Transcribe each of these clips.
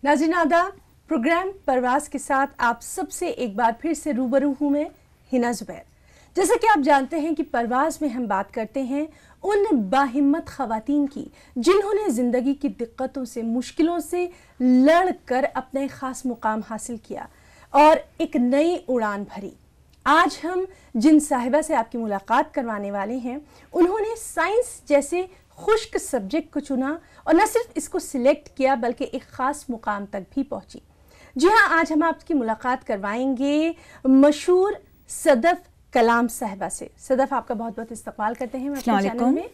नाज़रीन आदाब, प्रोग्राम परवाज़ के साथ आप सबसे एक बार फिर से रूबरू हूँ मैं हिना ज़ुबैर। जैसा कि आप जानते हैं कि परवाज़ में हम बात करते हैं उन बाहिम्मत ख़वातीन की जिन्होंने ज़िंदगी की दिक्कतों से, मुश्किलों से लड़ कर अपना एक ख़ास मुकाम हासिल किया और एक नई उड़ान भरी। आज हम जिन साहिबा से आपकी मुलाकात करवाने वाले हैं, उन्होंने साइंस जैसे खुश्क सब्जेक्ट को चुना और न सिर्फ इसको सिलेक्ट किया बल्कि एक ख़ास मुकाम तक भी पहुंची। जी हाँ, आज हम आपकी मुलाकात करवाएंगे मशहूर सदफ कलाम साहिबा से। सदफ, आपका बहुत बहुत इस्तकबाल करते हैं अपने चैनल में।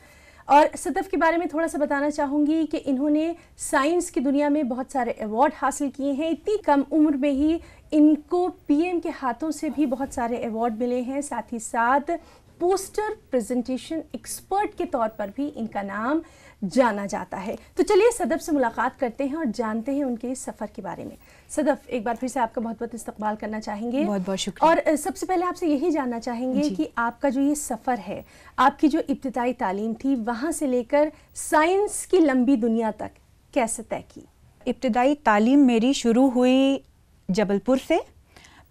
और सदफ के बारे में थोड़ा सा बताना चाहूँगी कि इन्होंने साइंस की दुनिया में बहुत सारे अवार्ड हासिल किए हैं। इतनी कम उम्र में ही इनको पीएम के हाथों से भी बहुत सारे अवार्ड मिले हैं। साथ ही साथ पोस्टर प्रेजेंटेशन एक्सपर्ट के तौर पर भी इनका नाम जाना जाता है। तो चलिए सदफ से मुलाकात करते हैं और जानते हैं उनके सफ़र के बारे में। सदफ, एक बार फिर से आपका बहुत बहुत इस्तकबाल करना चाहेंगे। बहुत बहुत शुक्रिया। और सबसे पहले आपसे यही जानना चाहेंगे कि आपका जो ये सफ़र है, आपकी जो इब्तिदाई तालीम थी, वहाँ से लेकर साइंस की लंबी दुनिया तक कैसे तय की? इब्तिदाई तालीम मेरी शुरू हुई जबलपुर से।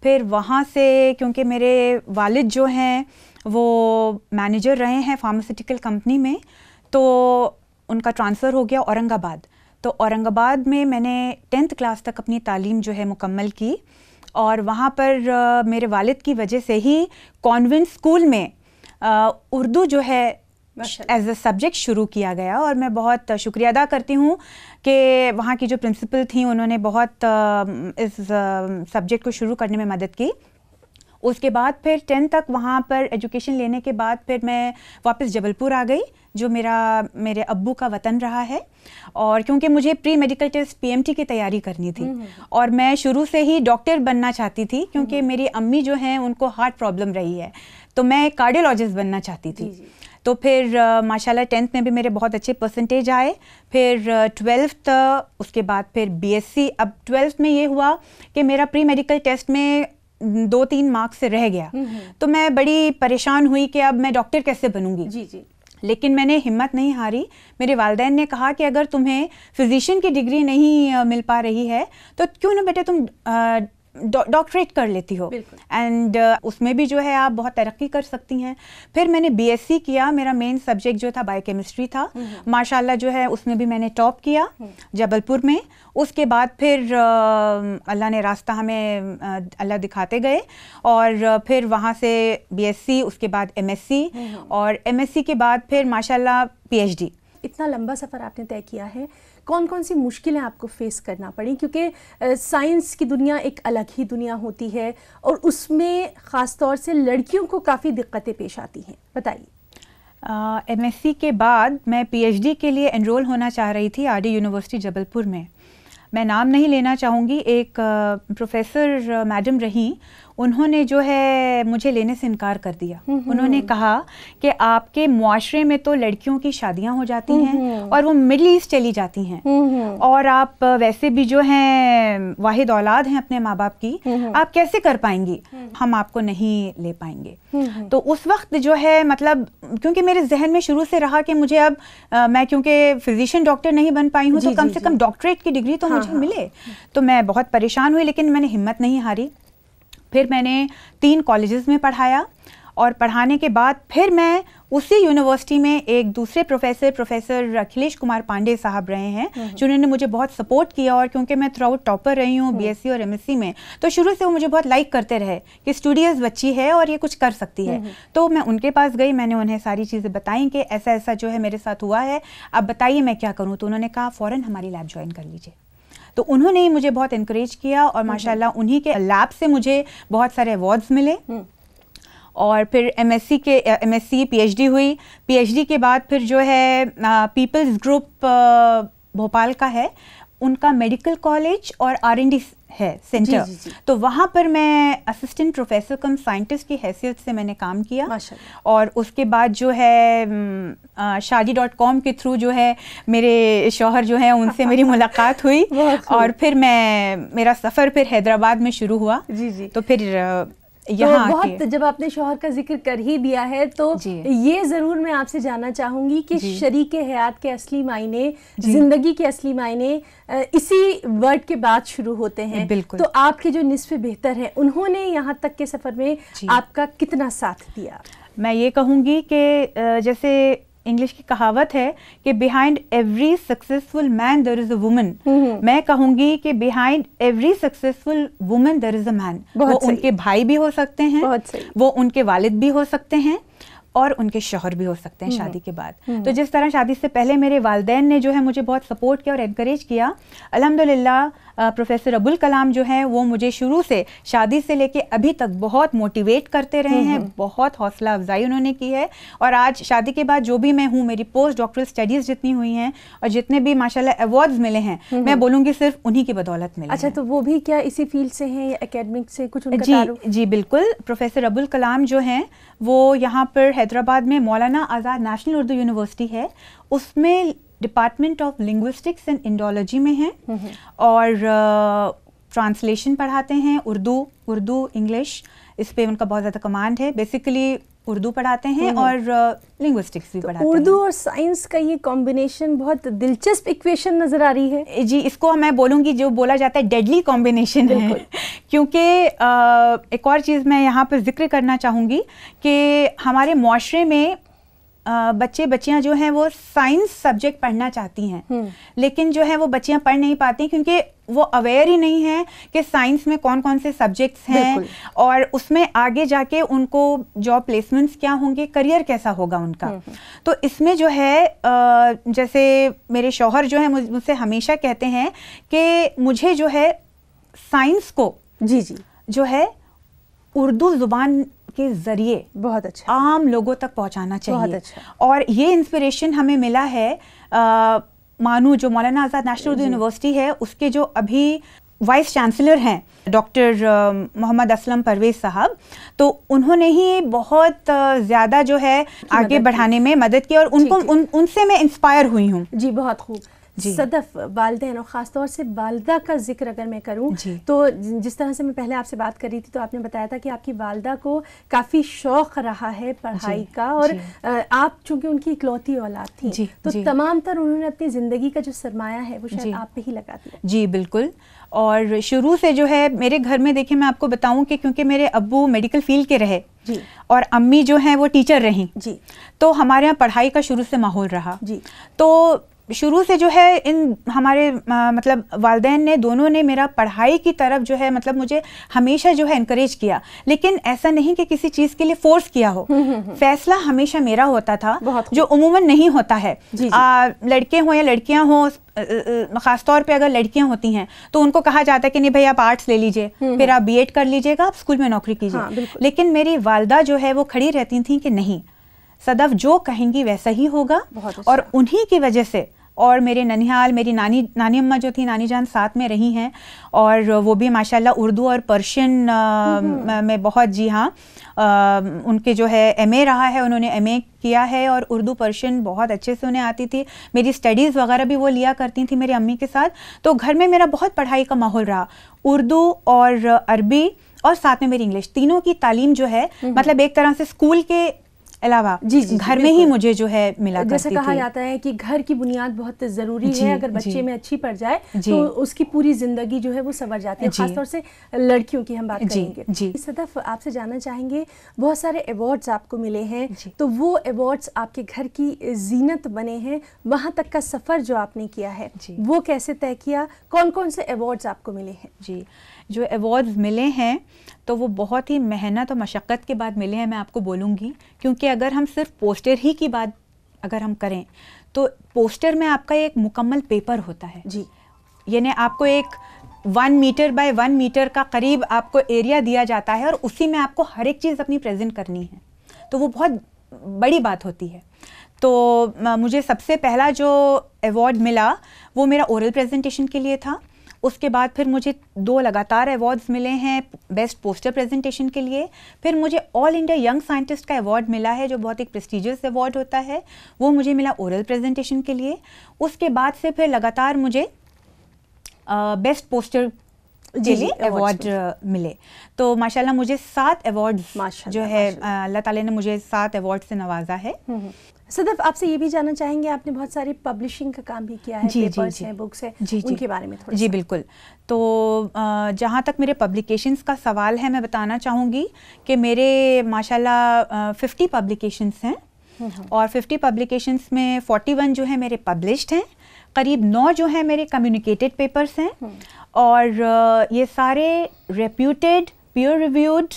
फिर वहाँ से, क्योंकि मेरे वालिद जो हैं वो मैनेजर रहे हैं फार्मास्यूटिकल कंपनी में, तो उनका ट्रांसफ़र हो गया औरंगाबाद। तो औरंगाबाद में मैंने 10th क्लास तक अपनी तालीम जो है मुकम्मल की और वहाँ पर मेरे वालिद की वजह से ही कॉन्वेंट स्कूल में उर्दू जो है एज अ सब्जेक्ट शुरू किया गया। और मैं बहुत शुक्रिया अदा करती हूँ कि वहाँ की जो प्रिंसिपल थी उन्होंने बहुत इस सब्जेक्ट को शुरू करने में मदद की। उसके बाद फिर 10th तक वहाँ पर एजुकेशन लेने के बाद फिर मैं वापस जबलपुर आ गई, जो मेरे अब्बू का वतन रहा है। और क्योंकि मुझे प्री मेडिकल टेस्ट पीएमटी की तैयारी करनी थी और मैं शुरू से ही डॉक्टर बनना चाहती थी, क्योंकि मेरी अम्मी जो हैं उनको हार्ट प्रॉब्लम रही है, तो मैं कार्डियोलॉजिस्ट बनना चाहती थी। तो फिर माशाल्लाह 10th में भी मेरे बहुत अच्छे परसेंटेज आए। फिर 12th, उसके बाद फिर बीएससी। अब 12th में ये हुआ कि मेरा प्री मेडिकल टेस्ट में 2-3 मार्क्स से रह गया, तो मैं बड़ी परेशान हुई कि अब मैं डॉक्टर कैसे बनूंगी। लेकिन मैंने हिम्मत नहीं हारी। मेरे वालिदैन ने कहा कि अगर तुम्हें फिजिशियन की डिग्री नहीं मिल पा रही है तो क्यों ना बेटे तुम डॉक्टरेट कर लेती हो, एंड उसमें भी जो है आप बहुत तरक्की कर सकती हैं। फिर मैंने बीएससी किया। मेरा मेन सब्जेक्ट जो था बायोकेमिस्ट्री था। माशाल्लाह जो है उसमें भी मैंने टॉप किया जबलपुर में। उसके बाद फिर अल्लाह ने रास्ता हमें अल्लाह दिखाते गए और फिर वहाँ से बीएससी, उसके बाद एमएससी और एमएससी के बाद फिर माशाल्लाह पीएचडी। इतना लंबा सफ़र आपने तय किया है, कौन कौन सी मुश्किलें आपको फेस करना पड़ी? क्योंकि साइंस की दुनिया एक अलग ही दुनिया होती है और उसमें ख़ास तौर से लड़कियों को काफ़ी दिक्कतें पेश आती हैं, बताइए। एमएससी के बाद मैं पीएचडी के लिए एनरोल होना चाह रही थी आरडी यूनिवर्सिटी जबलपुर में। मैं नाम नहीं लेना चाहूँगी, एक प्रोफेसर मैडम रही, उन्होंने जो है मुझे लेने से इनकार कर दिया। उन्होंने कहा कि आपके मुआशरे में तो लड़कियों की शादियां हो जाती हैं और वो मिडिल ईस्ट चली जाती हैं और आप वैसे भी जो हैं वाहिद औलाद हैं अपने माँ बाप की, आप कैसे कर पाएंगी, हम आपको नहीं ले पाएंगे। तो उस वक्त जो है, मतलब क्योंकि मेरे जहन में शुरू से रहा कि मुझे अब मैं क्योंकि फिजिशियन डॉक्टर नहीं बन पाई हूँ तो कम से कम डॉक्टरेट की डिग्री तो मुझे मिले। तो मैं बहुत परेशान हुई, लेकिन मैंने हिम्मत नहीं हारी। फिर मैंने 3 कॉलेजेस में पढ़ाया और पढ़ाने के बाद फिर मैं उसी यूनिवर्सिटी में एक दूसरे प्रोफेसर अखिलेश कुमार पांडे साहब रहे हैं, जिन्होंने मुझे बहुत सपोर्ट किया। और क्योंकि मैं थ्रू आउट टॉपर रही हूँ बीएससी और एमएससी में, तो शुरू से वो मुझे बहुत लाइक करते रहे कि स्टूडियस बच्ची है और ये कुछ कर सकती है। तो मैं उनके पास गई, मैंने उन्हें सारी चीज़ें बताई कि ऐसा ऐसा जो है मेरे साथ हुआ है, अब बताइए मैं क्या करूँ। तो उन्होंने कहा फ़ौरन हमारी लैब ज्वाइन कर लीजिए। तो उन्होंने ही मुझे बहुत इनकरेज किया और माशाल्लाह उन्हीं के लैब से मुझे बहुत सारे अवार्ड्स मिले। और फिर एमएससी पीएचडी हुई। पीएचडी के बाद फिर जो है पीपल्स ग्रुप भोपाल का है, उनका मेडिकल कॉलेज और R&D है सेंटर। तो वहाँ पर मैं असिस्टेंट प्रोफेसर कम साइंटिस्ट की हैसियत से मैंने काम किया। और उसके बाद जो है शादी.com के थ्रू जो है मेरे शौहर जो हैं उनसे मेरी मुलाकात हुई और फिर मेरा सफ़र फिर हैदराबाद में शुरू हुआ। तो फिर यहाँ तो बहुत, जब आपने शौहर का जिक्र कर ही दिया है तो ये ज़रूर मैं आपसे जानना चाहूँगी कि शरीके हयात के असली मायने, ज़िंदगी के असली मायने इसी वर्ड के बाद शुरू होते हैं। बिल्कुल। तो आपके जो निस्फ़े बेहतर हैं, उन्होंने यहाँ तक के सफ़र में आपका कितना साथ दिया? मैं ये कहूँगी कि जैसे इंग्लिश की कहावत है कि behind every successful man there is a woman, मैं कहूँगी कि behind every successful woman there is a man. वो उनके भाई भी हो सकते हैं, वो उनके वालिद भी हो सकते हैं और उनके शौहर भी हो सकते हैं शादी के बाद। तो जिस तरह शादी से पहले मेरे वालिदैन ने जो है मुझे बहुत सपोर्ट किया और एनकरेज किया, अल्हम्दुलिल्लाह प्रोफेसर अबुल कलाम जो हैं वो मुझे शुरू से शादी से लेके अभी तक बहुत मोटिवेट करते रहे हैं, बहुत हौसला अफजाई उन्होंने की है। और आज शादी के बाद जो भी मैं हूँ, मेरी पोस्ट डॉक्टरल स्टडीज़ जितनी हुई हैं और जितने भी माशाल्लाह अवार्ड्स मिले हैं, मैं बोलूँगी सिर्फ उन्हीं की बदौलत मिले। अच्छा, तो वो भी क्या इसी फील्ड से हैं या एकेडमिक से कुछ उनका ताल्लुक? जी बिल्कुल। प्रोफेसर अबुल कलाम जो हैं वो यहाँ पर हैदराबाद में मौलाना आज़ाद नेशनल उर्दू यूनिवर्सिटी है, उसमें department of linguistics and Indology में हैं और ट्रांसलेशन पढ़ाते हैं, उर्दू इंग्लिश, इस पे उनका बहुत ज़्यादा कमांड है। बेसिकली उर्दू पढ़ाते हैं और लिंग्विस्टिक्स भी पढ़ाते हैं। उर्दू और साइंस का ये कॉम्बिनेशन बहुत दिलचस्प इक्वेशन नज़र आ रही है। जी, इसको मैं बोलूँगी जो बोला जाता है डेडली कॉम्बिनेशन है। क्योंकि एक और चीज़ मैं यहाँ पर जिक्र करना चाहूँगी कि हमारे मुआशरे में बच्चे बच्चियां जो हैं वो साइंस सब्जेक्ट पढ़ना चाहती हैं, लेकिन जो है वो बच्चियां पढ़ नहीं पाती क्योंकि वो अवेयर ही नहीं है कि साइंस में कौन कौन से सब्जेक्ट्स हैं और उसमें आगे जाके उनको जॉब प्लेसमेंट्स क्या होंगे, करियर कैसा होगा उनका। तो इसमें जो है जैसे मेरे शौहर जो है मुझसे हमेशा कहते हैं कि मुझे जो है साइंस को जो है उर्दू ज़ुबान के जरिए बहुत अच्छा आम लोगों तक पहुंचाना चाहिए। बहुत अच्छा। और ये इंस्पिरेशन हमें मिला है मानू जो मौलाना आज़ाद नेशनल उर्दू यूनिवर्सिटी है उसके जो अभी वाइस चांसलर हैं डॉक्टर मोहम्मद असलम परवेज साहब, तो उन्होंने ही बहुत ज़्यादा जो है आगे बढ़ाने में मदद की और उनको उनसे मैं इंस्पायर हुई हूँ। जी, बहुत खूब। सदफ, वालिदैन और ख़ासतौर से वालदा का जिक्र अगर मैं करूं तो जिस तरह से मैं पहले आपसे बात कर रही थी तो आपने बताया था कि आपकी वालदा को काफ़ी शौक़ रहा है पढ़ाई का और आप चूँकि उनकी इकलौती औलाद थी तो तमाम तर उन्होंने अपनी ज़िंदगी का जो सरमाया है वो शायद आप पे ही लगा दिया। जी बिल्कुल। और शुरू से जो है मेरे घर में देखिए मैं आपको बताऊं कि क्योंकि मेरे अब्बू मेडिकल फील्ड के रहे और अम्मी जो हैं वो टीचर रहीं, तो हमारे यहाँ पढ़ाई का शुरू से माहौल रहा। तो शुरू से जो है इन हमारे मतलब वालिदैन ने दोनों ने मेरा पढ़ाई की तरफ जो है मतलब मुझे हमेशा जो है इनकरेज किया, लेकिन ऐसा नहीं कि किसी चीज़ के लिए फोर्स किया हो। फैसला हमेशा मेरा होता था जो उमूमन नहीं होता है। लड़के हों या लड़कियां हों, ख़ासतौर पे अगर लड़कियां होती हैं तो उनको कहा जाता है कि नहीं भाई आप आर्ट्स ले लीजिए, फिर आप बीएड कर लीजिएगा, आप स्कूल में नौकरी कीजिए। लेकिन मेरी वालदा जो है वो खड़ी रहती थी कि नहीं, सदफ जो कहेंगी वैसा ही होगा। और उन्हीं की वजह से और मेरे ननिहाल मेरी नानी अम्मा जो थी, नानी जान साथ में रही हैं और वो भी माशाल्लाह उर्दू और पर्शियन में बहुत, जी हाँ, उनके जो है एमए रहा है, उन्होंने एमए किया है और उर्दू पर्शियन बहुत अच्छे से उन्हें आती थी। मेरी स्टडीज़ वगैरह भी वो लिया करती थी मेरी अम्मी के साथ। तो घर में मेरा बहुत पढ़ाई का माहौल रहा, उर्दू और अरबी और साथ में मेरी इंग्लिश, तीनों की तालीम जो है मतलब एक तरह से स्कूल के अलावा घर में ही मुझे जो है मिला करती थी। जैसे कहा जाता है कि घर की बुनियाद बहुत ज़रूरी है, अगर बच्चे में अच्छी पड़ जाए तो उसकी पूरी ज़िंदगी जो है वो संवर जाती है। खासतौर से लड़कियों की हम बात करेंगे। सदफ, आपसे जानना चाहेंगे, बहुत सारे अवार्ड्स आपको मिले हैं, तो वो अवार्ड्स आपके घर की जीनत बने हैं, वहाँ तक का सफ़र जो आपने किया है वो कैसे तय किया, कौन कौन से अवार्ड्स आपको मिले हैं? जी, जो अवार्ड्स मिले हैं तो वो बहुत ही मेहनत और मशक्क़त के बाद मिले हैं, मैं आपको बोलूँगी। क्योंकि अगर हम सिर्फ पोस्टर ही की बात अगर हम करें तो पोस्टर में आपका एक मुकम्मल पेपर होता है जी, यानी आपको एक 1 मीटर बाय 1 मीटर का करीब आपको एरिया दिया जाता है और उसी में आपको हर एक चीज़ अपनी प्रेजेंट करनी है, तो वो बहुत बड़ी बात होती है। तो मुझे सबसे पहला जो अवार्ड मिला वो मेरा ओरल प्रेजेंटेशन के लिए था। उसके बाद फिर मुझे 2 लगातार अवार्ड्स मिले हैं बेस्ट पोस्टर प्रेजेंटेशन के लिए। फिर मुझे ऑल इंडिया यंग साइंटिस्ट का अवार्ड मिला है जो बहुत एक प्रेस्टिजियस अवार्ड होता है, वो मुझे मिला ओरल प्रेजेंटेशन के लिए। उसके बाद से फिर लगातार मुझे बेस्ट पोस्टर के लिए अवार्ड मिले। तो माशाल्लाह मुझे 7 अवार्ड्स जो है अल्लाह ताला ने मुझे 7 अवार्ड से नवाजा है। सदफ, आपसे ये भी जानना चाहेंगे, आपने बहुत सारी पब्लिशिंग का काम भी किया है, पेपर्स हैं, बुक्स हैं, उनके बारे में थोड़ा। जी बिल्कुल। तो जहाँ तक मेरे पब्लिकेशंस का सवाल है, मैं बताना चाहूँगी कि मेरे माशाल्लाह 50 पब्लिकेशंस हैं और 50 पब्लिकेशंस में 41 जो है मेरे पब्लिश्ड हैं, करीब 9 जो है मेरे कम्युनिकेटेड पेपर्स हैं और ये सारे रेप्यूटेड, पीयर रिव्यूड,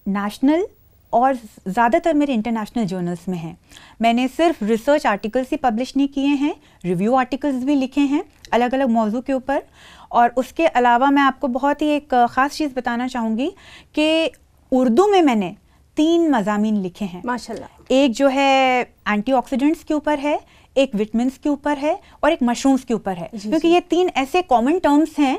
नेशनल और ज़्यादातर मेरे इंटरनेशनल जर्नल्स में हैं। मैंने सिर्फ रिसर्च आर्टिकल्स ही पब्लिश नहीं किए हैं, रिव्यू आर्टिकल्स भी लिखे हैं अलग अलग मौजू के ऊपर। और उसके अलावा मैं आपको बहुत ही एक ख़ास चीज़ बताना चाहूँगी कि उर्दू में मैंने 3 मज़ामीन लिखे हैं माशाल्लाह। एक जो है एंटीऑक्सीडेंट्स के ऊपर है, एक विटामिन्स के ऊपर है और एक मशरूम्स के ऊपर है, क्योंकि ये 3 ऐसे कॉमन टर्म्स हैं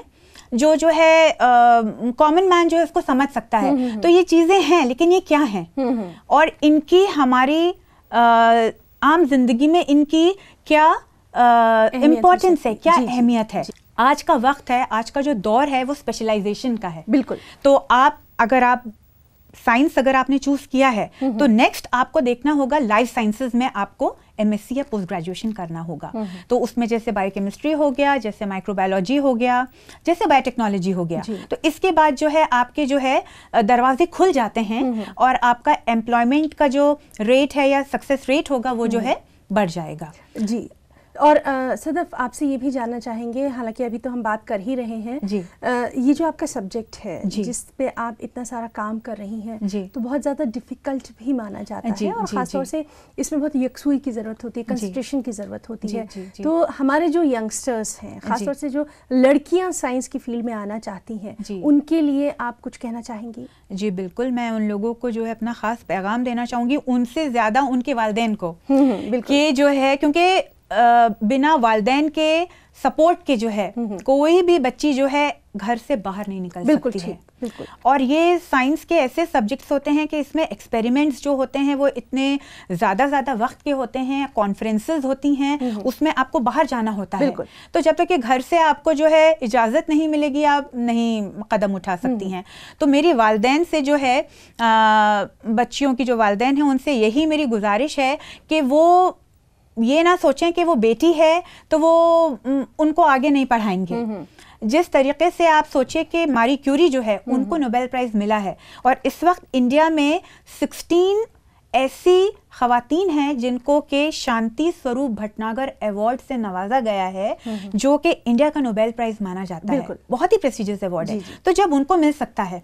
जो है कॉमन मैन जो है उसको समझ सकता है। तो ये चीज़ें हैं, लेकिन ये क्या हैं और इनकी हमारी आम जिंदगी में इनकी क्या इम्पोर्टेंस है, क्या अहमियत है। आज का वक्त है, आज का जो दौर है वो स्पेशलाइजेशन का है। बिल्कुल। तो अगर आप साइंस अगर आपने चूज किया है तो नेक्स्ट आपको देखना होगा लाइफ साइंसेज में आपको एमएससी या पोस्ट ग्रेजुएशन करना होगा। तो उसमें जैसे बायोकेमिस्ट्री हो गया, जैसे माइक्रोबायोलॉजी हो गया, जैसे बायोटेक्नोलॉजी हो गया, तो इसके बाद जो है आपके जो है दरवाजे खुल जाते हैं और आपका एम्प्लॉयमेंट का जो रेट है या सक्सेस रेट होगा वो जो है बढ़ जाएगा। जी। और सदफ, आपसे ये भी जानना चाहेंगे, हालांकि अभी तो हम बात कर ही रहे हैं जी, ये जो आपका सब्जेक्ट है जिस पे आप इतना सारा काम कर रही हैं जी, तो बहुत ज़्यादा डिफ़िकल्ट भी माना जाता है और ख़ासतौर से इसमें बहुत यकसुई की ज़रूरत होती है, कंसंट्रेशन की ज़रूरत होती है। तो हमारे जो यंगस्टर्स हैं, ख़ासतौर से जो लड़कियाँ साइंस की फील्ड में आना चाहती हैं, उनके लिए आप कुछ कहना चाहेंगी? जी बिल्कुल, मैं उन लोगों को जो है अपना ख़ास पैगाम देना चाहूँगी, उनसे ज़्यादा उनके वालिदैन को, कि जो है क्योंकि बिना वालिदैन के सपोर्ट के जो है कोई भी बच्ची जो है घर से बाहर नहीं निकल सकती है। बिल्कुल। और ये साइंस के ऐसे सब्जेक्ट्स होते हैं कि इसमें एक्सपेरिमेंट्स जो होते हैं वो इतने ज़्यादा वक्त के होते हैं, कॉन्फ्रेंसेस होती हैं, उसमें आपको बाहर जाना होता है। तो जब तक कि घर से आपको जो है इजाज़त नहीं मिलेगी आप नहीं कदम उठा सकती हैं। तो मेरी वालिदैन से जो है बच्चियों की जो वालिदैन हैं उनसे यही मेरी गुजारिश है कि वो ये ना सोचें कि वो बेटी है तो वो उनको आगे नहीं पढ़ाएंगे। जिस तरीके से आप सोचिए कि मारी क्यूरी जो है उनको नोबेल प्राइज़ मिला है और इस वक्त इंडिया में 16 ऐसी ख़वातीन हैं जिनको के शांति स्वरूप भटनागर अवार्ड से नवाजा गया है, जो कि इंडिया का नोबेल प्राइज़ माना जाता है, बहुत ही प्रेस्टिजियस अवार्ड है। तो जब उनको मिल सकता है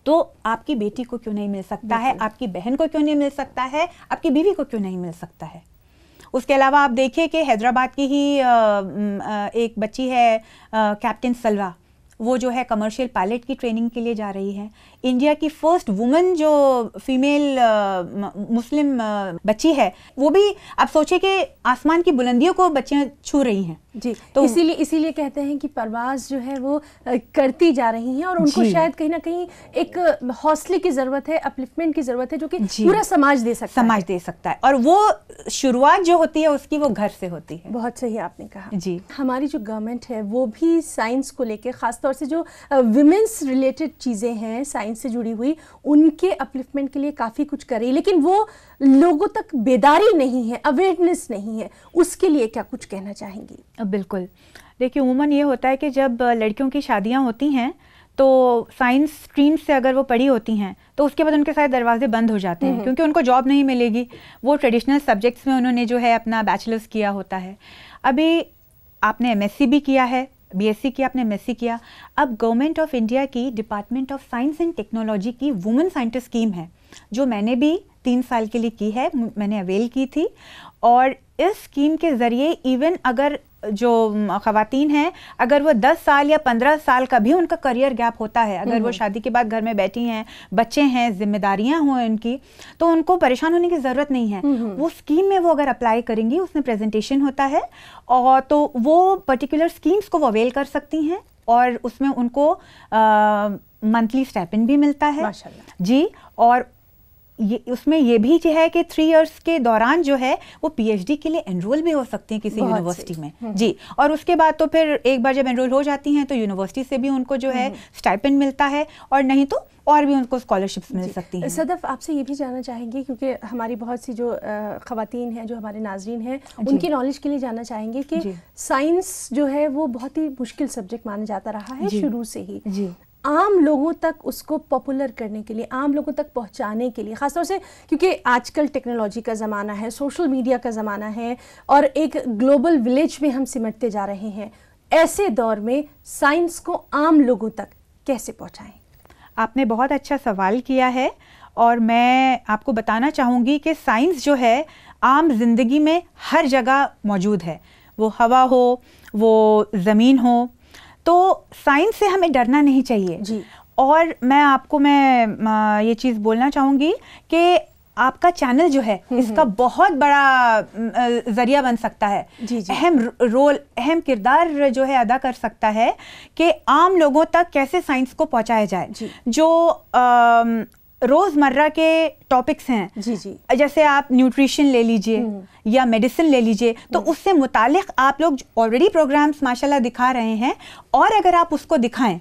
तो आपकी बेटी को क्यों नहीं मिल सकता है, आपकी बहन को क्यों नहीं मिल सकता है, आपकी बीवी को क्यों नहीं मिल सकता है। उसके अलावा आप देखिए कि हैदराबाद की ही एक बच्ची है कैप्टन सलवा, वो जो है कमर्शियल पायलट की ट्रेनिंग के लिए जा रही है। इंडिया की फर्स्ट वुमन जो फीमेल मुस्लिम बच्ची है, वो भी आप सोचिए कि आसमान की बुलंदियों को बच्चियां छू रही हैं जी। तो इसीलिए कहते हैं कि परवाज़ जो है वो करती जा रही हैं और उनको शायद कहीं ना कहीं एक हौसले की ज़रूरत है, अपलिफ्टमेंट की ज़रूरत है, जो कि पूरा समाज दे सकता है। और वो शुरुआत जो होती है उसकी वो घर से होती है। बहुत सही आपने कहा जी। हमारी जो गवर्नमेंट है वो भी साइंस को लेके, ख़ासतौर से जो विमेंस रिलेटेड चीज़ें हैं साइंस से जुड़ी हुई, उनके अपलिफ्टमेंट के लिए काफ़ी कुछ कर रही है, लेकिन वो लोगों तक बेदारी नहीं है, अवेयरनेस नहीं है। उसके लिए क्या कुछ कहना चाहेंगी? बिल्कुल, देखिए उमूमन ये होता है कि जब लड़कियों की शादियां होती हैं तो साइंस स्ट्रीम से अगर वो पढ़ी होती हैं तो उसके बाद उनके सारे दरवाजे बंद हो जाते हैं, क्योंकि उनको जॉब नहीं मिलेगी। वो ट्रेडिशनल सब्जेक्ट्स में उन्होंने जो है अपना बैचलर्स किया होता है। अभी आपने एमएससी भी किया है, बीएससी किया, आपने एमएससी किया। अब गवर्नमेंट ऑफ इंडिया की department of science and technology की वुमेन साइंटिस्ट स्कीम है, जो मैंने भी 3 साल के लिए की है, मैंने अवेल की थी। और इस स्कीम के ज़रिए इवन अगर जो ख़वातीन हैं, अगर वो 10 साल या 15 साल का भी उनका करियर गैप होता है, अगर वो शादी के बाद घर में बैठी हैं, बच्चे हैं, जिम्मेदारियां हों उनकी, तो उनको परेशान होने की ज़रूरत नहीं है। वो स्कीम में वो अगर अप्लाई करेंगी, उसमें प्रेजेंटेशन होता है और तो वो पर्टिकुलर स्कीम्स को वो अवेल कर सकती हैं और उसमें उनको मंथली स्टाइपेंड भी मिलता है। माशाल्लाह। जी। और ये उसमें ये भी जो है कि 3 इयर्स के दौरान जो है वो पीएचडी के लिए एनरोल भी हो सकती हैं किसी यूनिवर्सिटी में जी। और उसके बाद तो फिर एक बार जब एनरोल हो जाती हैं तो यूनिवर्सिटी से भी उनको जो है स्टाइपेंड मिलता है, और नहीं तो और भी उनको स्कॉलरशिप्स मिल सकती हैं। सदफ, आपसे ये भी जानना चाहेंगे, क्योंकि हमारी बहुत सी जो ख़वातीन हैं, जो हमारे नाज़रीन हैं, उनकी नॉलेज के लिए जानना चाहेंगे कि साइंस जो है वो बहुत ही मुश्किल सब्जेक्ट माना जाता रहा है शुरू से ही जी। आम लोगों तक उसको पॉपुलर करने के लिए, आम लोगों तक पहुंचाने के लिए, ख़ासतौर से क्योंकि आजकल टेक्नोलॉजी का ज़माना है, सोशल मीडिया का ज़माना है, और एक ग्लोबल विलेज में हम सिमटते जा रहे हैं, ऐसे दौर में साइंस को आम लोगों तक कैसे पहुंचाएं? आपने बहुत अच्छा सवाल किया है, और मैं आपको बताना चाहूँगी कि साइंस जो है आम जिंदगी में हर जगह मौजूद है, वो हवा हो, वो ज़मीन हो, तो साइंस से हमें डरना नहीं चाहिए जी। और मैं ये चीज़ बोलना चाहूँगी कि आपका चैनल जो है इसका बहुत बड़ा जरिया बन सकता है जी जी। अहम किरदार जो है अदा कर सकता है कि आम लोगों तक कैसे साइंस को पहुंचाया जाए। जो रोजमर्रा के टॉपिक्स हैं जी जी, जैसे आप न्यूट्रिशन ले लीजिए या मेडिसिन ले लीजिए, तो उससे मुतालिक आप लोग ऑलरेडी प्रोग्राम्स माशाल्लाह दिखा रहे हैं, और अगर आप उसको दिखाएं,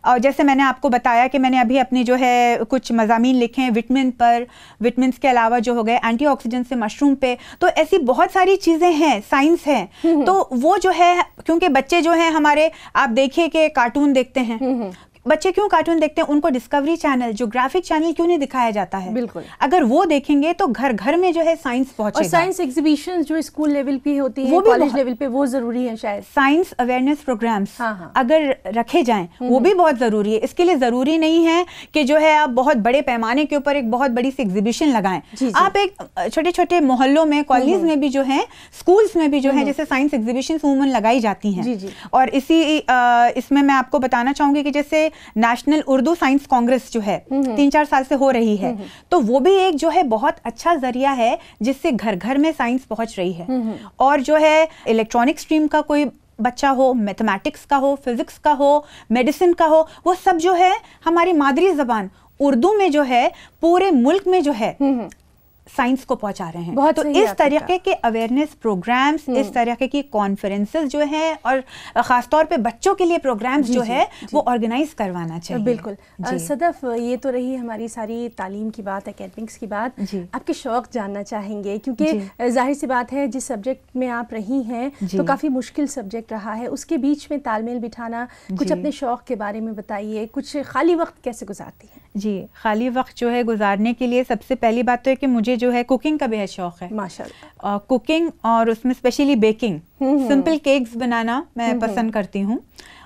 और जैसे मैंने आपको बताया कि मैंने अभी अपनी जो है कुछ मज़ामीन लिखे हैं विटामिन पर, विटामिन के अलावा जो हो गए एंटीऑक्सीडेंट से मशरूम पे, तो ऐसी बहुत सारी चीज़ें हैं, साइंस है। तो वो जो है, क्योंकि बच्चे जो हैं हमारे, आप देखिए कि कार्टून देखते हैं, बच्चे क्यों कार्टून देखते हैं? उनको डिस्कवरी चैनल, ज्योग्राफिक चैनल क्यों नहीं दिखाया जाता है? बिल्कुल, अगर वो देखेंगे तो घर घर में जो है साइंस पहुंचेगा। और साइंस एग्जीबिशंस जो स्कूल लेवल पे होती है, कॉलेज लेवल पे, वो जरूरी है शायद। साइंस अवेयरनेस प्रोग्राम्स अगर रखे जाएं वो भी बहुत जरूरी है। इसके लिए जरूरी नहीं है कि जो है आप बहुत बड़े पैमाने के ऊपर एक बहुत बड़ी सी एग्जीबिशन लगाएं। आप एक छोटे छोटे मोहल्लों में, कॉलेज में भी जो है, स्कूल्स में भी जो है, जैसे साइंस एग्जीबिशन उमूमन लगाई जाती हैं। और इसमें मैं आपको बताना चाहूंगी कि जैसे नेशनल उर्दू साइंस कांग्रेस जो है 3-4 साल से हो रही है, तो वो भी एक जो है बहुत अच्छा जरिया है जिससे घर घर में साइंस पहुंच रही है। और जो है इलेक्ट्रॉनिक स्ट्रीम का कोई बच्चा हो, मैथमेटिक्स का हो, फिजिक्स का हो, मेडिसिन का हो, वो सब जो है हमारी मादरी जबान उर्दू में जो है पूरे मुल्क में जो है साइंस को पहुंचा रहे हैं। तो इस तरीके के अवेयरनेस प्रोग्राम्स, इस तरीके की कॉन्फ्रेंसेस जो है, और खासतौर पे बच्चों के लिए प्रोग्राम्स जो है वो ऑर्गेनाइज करवाना चाहिए। बिल्कुल। सदफ, ये तो रही हमारी सारी तालीम की बात, एकेडमिक्स की बात। आपके शौक जानना चाहेंगे, क्योंकि जाहिर सी बात है जिस सब्जेक्ट में आप रही हैं तो काफ़ी मुश्किल सब्जेक्ट रहा है, उसके बीच में तालमेल बिठाना। कुछ अपने शौक के बारे में बताइए, कुछ खाली वक्त कैसे गुजारती हैं? जी, खाली वक्त जो है गुजारने के लिए सबसे पहली बात तो है कि मुझे जो है कुकिंग का बेहद शौक है माशाल्लाह। कुकिंग, और उसमें स्पेशली बेकिंग, सिंपल केक्स बनाना मैं पसंद करती हूँ।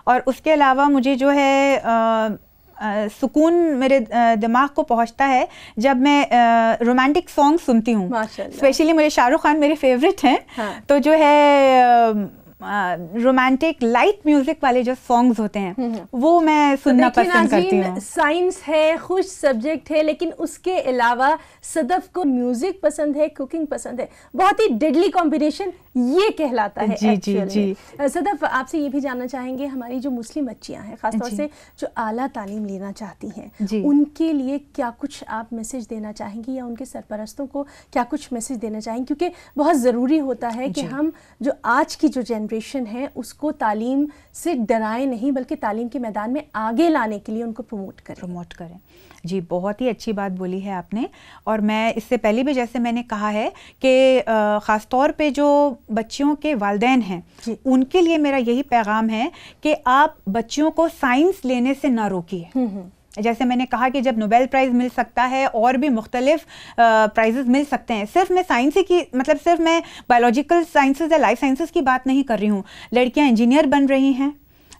और उसके अलावा मुझे जो है सुकून मेरे दिमाग को पहुँचता है जब मैं रोमांटिक सॉन्ग सुनती हूँ। स्पेशली मुझे शाहरुख खान मेरे फेवरेट हैं। तो जो है रोमांटिक लाइट म्यूजिक वाले जो सॉन्ग्स होते हैं वो मैं सुनना पसंद करती हूँ। साइंस है, खुश सब्जेक्ट है, लेकिन उसके अलावा सदफ को म्यूजिक पसंद है, कुकिंग पसंद है। बहुत ही डेडली कॉम्बिनेशन ये कहलाता है। जी जी जी। सदफ, आपसे ये भी जानना चाहेंगे, हमारी जो मुस्लिम बच्चियां हैं, खासतौर से जो आला तालीम लेना चाहती हैं, उनके लिए क्या कुछ आप मैसेज देना चाहेंगी, या उनके सरपरस्तों को क्या कुछ मैसेज देना चाहेंगे? क्योंकि बहुत ज़रूरी होता है कि हम जो आज की जो जनरेशन है उसको तालीम से डराएं नहीं, बल्कि तालीम के मैदान में आगे लाने के लिए उनको प्रमोट करें। जी, बहुत ही अच्छी बात बोली है आपने। और मैं इससे पहले भी जैसे मैंने कहा है कि ख़ास तौर पे जो बच्चियों के वालिदैन हैं उनके लिए मेरा यही पैगाम है कि आप बच्चियों को साइंस लेने से ना रोकिए। जैसे मैंने कहा कि जब नोबेल प्राइज़ मिल सकता है और भी मुख्तलिफ प्राइजेस मिल सकते हैं, सिर्फ मैं साइंस की, मतलब सिर्फ मैं बायोलॉजिकल साइंसेज या लाइफ साइंसेज की बात नहीं कर रही हूँ। लड़कियाँ इंजीनियर बन रही हैं,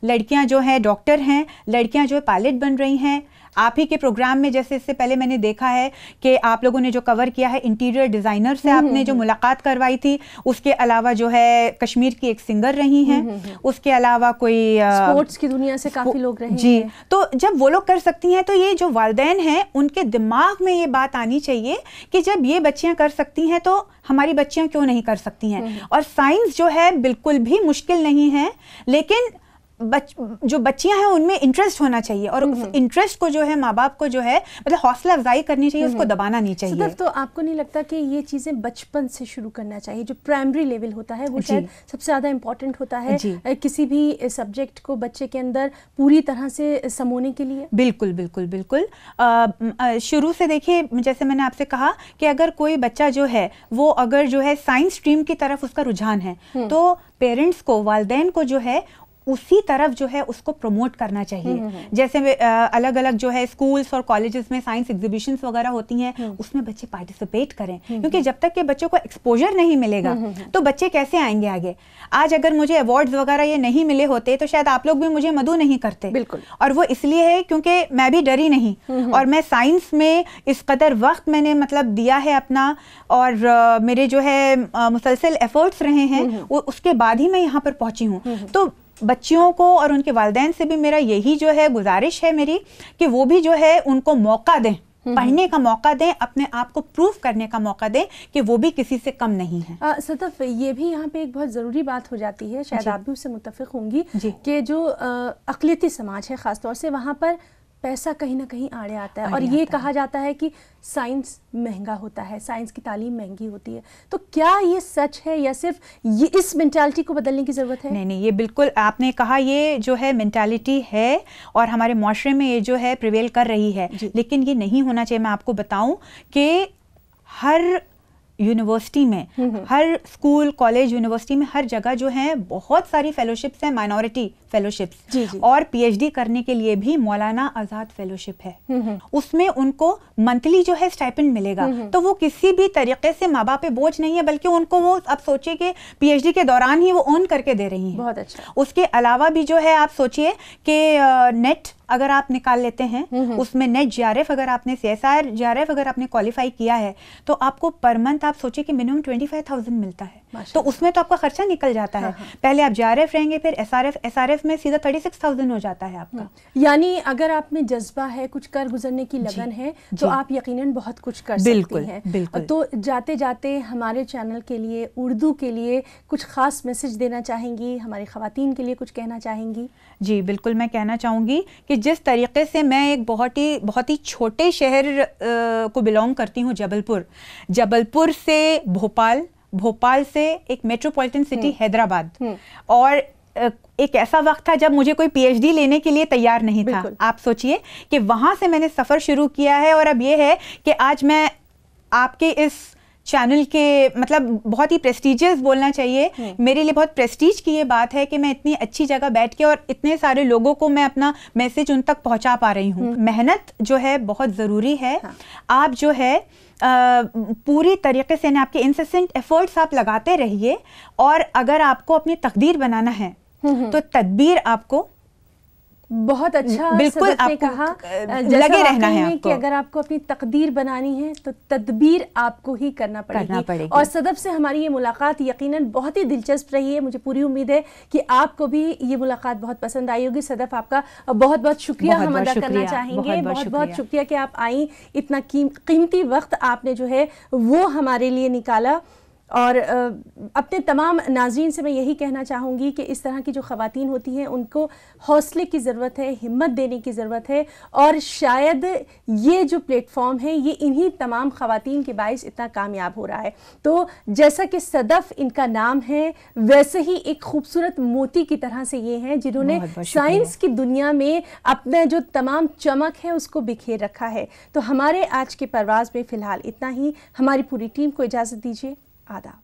लड़कियाँ जो हैं डॉक्टर हैं, लड़कियाँ जो है पायलट बन रही हैं। आप ही के प्रोग्राम में जैसे इससे पहले मैंने देखा है कि आप लोगों ने जो कवर किया है इंटीरियर डिज़ाइनर से आपने जो मुलाकात करवाई थी, उसके अलावा जो है कश्मीर की एक सिंगर रही हैं, उसके अलावा कोई स्पोर्ट्स की दुनिया से काफ़ी लोग रहे जी हैं। तो जब वो लोग कर सकती हैं तो ये जो वालिदैन हैं उनके दिमाग में ये बात आनी चाहिए कि जब ये बच्चियाँ कर सकती हैं तो हमारी बच्चियाँ क्यों नहीं कर सकती हैं। और साइंस जो है बिल्कुल भी मुश्किल नहीं है, लेकिन जो बच्चियां हैं उनमें इंटरेस्ट होना चाहिए, और उस इंटरेस्ट को जो है माँ बाप को जो है मतलब हौसला अफजाई करनी चाहिए, उसको दबाना नहीं चाहिए। तो आपको नहीं लगता कि ये चीज़ें बचपन से शुरू करना चाहिए? जो प्राइमरी लेवल होता है वो शायद सबसे ज़्यादा इम्पोर्टेंट होता है किसी भी सब्जेक्ट को बच्चे के अंदर पूरी तरह से समोने के लिए। बिल्कुल बिल्कुल बिल्कुल शुरू से देखिए, जैसे मैंने आपसे कहा कि अगर कोई बच्चा जो है वो अगर जो है साइंस स्ट्रीम की तरफ उसका रुझान है, तो पेरेंट्स को, वालिदैन को जो है उसी तरफ जो है उसको प्रमोट करना चाहिए। जैसे अलग अलग जो है स्कूल्स और कॉलेजेस में साइंस एग्जीबिशंस वगैरह होती हैं, उसमें बच्चे पार्टिसिपेट करें, क्योंकि जब तक के बच्चों को एक्सपोजर नहीं मिलेगा तो बच्चे कैसे आएंगे आगे। आज अगर मुझे अवार्ड्स वगैरह ये नहीं मिले होते तो शायद आप लोग भी मुझे मदऊ नहीं करते। बिल्कुल। और वो इसलिए है क्योंकि मैं भी डरी नहीं, और मैं साइंस में इस कदर वक्त मैंने मतलब दिया है अपना, और मेरे जो है मुसलसल एफर्ट्स रहे हैं, वो उसके बाद ही मैं यहाँ पर पहुंची हूँ। तो बच्चियों को और उनके वालिदैन से भी मेरा यही जो है गुजारिश है मेरी, कि वो भी जो है उनको मौका दें, पढ़ने का मौका दें, अपने आप को प्रूव करने का मौका दें कि वो भी किसी से कम नहीं है। सदफ, ये भी यहाँ पे एक बहुत ज़रूरी बात हो जाती है, शायद आप भी उससे मुत्तफ़िक़ होंगी, कि जो अक़लियती समाज है ख़ासतौर से, वहाँ पर पैसा कहीं ना कहीं आड़े आता है, और ये कहा जाता है कि साइंस महंगा होता है, साइंस की तालीम महंगी होती है। तो क्या ये सच है या सिर्फ ये इस मेंटालिटी को बदलने की ज़रूरत है? नहीं, ये बिल्कुल आपने कहा, ये जो है मेंटालिटी है और हमारे माशरे में ये जो है प्रिवेल कर रही है, लेकिन ये नहीं होना चाहिए। मैं आपको बताऊं कि हर यूनिवर्सिटी में, हर स्कूल, कॉलेज, यूनिवर्सिटी में हर जगह जो है बहुत सारी फेलोशिप्स हैं, माइनॉरिटी फेलोशिप्स, और पीएचडी करने के लिए भी मौलाना आज़ाद फेलोशिप है। उसमें उनको मंथली जो है स्टाइपेंड मिलेगा, तो वो किसी भी तरीके से माँ बाप पे बोझ नहीं है, बल्कि उनको वो आप सोचिए कि पीएचडी के दौरान ही वो अर्न करके दे रही हैं। बहुत अच्छा। उसके अलावा भी जो है आप सोचिए कि नेट अगर आप निकाल लेते हैं, उसमें नेट जीआरएफ अगर आपने, सीएसआर जीआरएफ अगर आपने क्वालिफाई किया है, तो आपको पर मंथ आप सोचिए कि मिनिमम 25,000 मिलता है। तो उसमें तो आपका खर्चा निकल जाता है। पहले आप जीआरएफ रहेंगे, फिर एसआरएफ में सीधा 36,000 हो जाता है आपका। यानी अगर आप में जज्बा है, कुछ कर गुजरने की लगन है, तो आप यकीनन बहुत कुछ कर सकती हैं। बिल्कुल। तो जाते जाते हमारे चैनल के लिए, उर्दू के लिए कुछ खास मैसेज देना चाहेंगी, हमारी ख़वातीन के लिए कुछ कहना चाहेंगी? जी बिल्कुल, मैं कहना चाहूँगी कि जिस तरीके से मैं एक बहुत ही छोटे शहर को बिलोंग करती हूँ, जबलपुर से भोपाल से एक मेट्रोपॉलिटन सिटी हैदराबाद, और एक ऐसा वक्त था जब मुझे कोई पीएचडी लेने के लिए तैयार नहीं था। आप सोचिए कि वहाँ से मैंने सफ़र शुरू किया है, और अब ये है कि आज मैं आपके इस चैनल के मतलब बहुत ही प्रेस्टीजियस बोलना चाहिए, मेरे लिए बहुत प्रेस्टीज की ये बात है कि मैं इतनी अच्छी जगह बैठ के और इतने सारे लोगों को मैं अपना मैसेज उन तक पहुंचा पा रही हूँ। मेहनत जो है बहुत ज़रूरी है। आप जो है पूरी तरीके से आपके इंसेसेंट एफर्ट्स आप लगाते रहिए, और अगर आपको अपनी तकदीर बनाना है तो तदबीर आपको बहुत अच्छा बिल्कुल आपने कहा, लगे रहना है आपको। कि अगर आपको अपनी तकदीर बनानी है तो तदबीर आपको ही करना पड़ेगी। और सदफ से हमारी ये मुलाकात यकीनन बहुत ही दिलचस्प रही है। मुझे पूरी उम्मीद है कि आपको भी ये मुलाकात बहुत पसंद आई होगी। सदफ, आपका बहुत बहुत शुक्रिया हम अदा करना चाहेंगे। बहुत बहुत शुक्रिया कि आप आई, इतना कीमती वक्त आपने जो है वो हमारे लिए निकाला। और अपने तमाम नाज़रीन से मैं यही कहना चाहूँगी कि इस तरह की जो ख़वातीन होती हैं उनको हौसले की ज़रूरत है, हिम्मत देने की ज़रूरत है, और शायद ये जो प्लेटफॉर्म है ये इन्हीं तमाम ख़वातीन के बाइस इतना कामयाब हो रहा है। तो जैसा कि सदफ इनका नाम है, वैसे ही एक खूबसूरत मोती की तरह से ये हैं जिन्होंने साइंस की दुनिया में अपना जो तमाम चमक है उसको बिखेर रखा है। तो हमारे आज के परवाज़ में फ़िलहाल इतना ही। हमारी पूरी टीम को इजाज़त दीजिए। आदाब।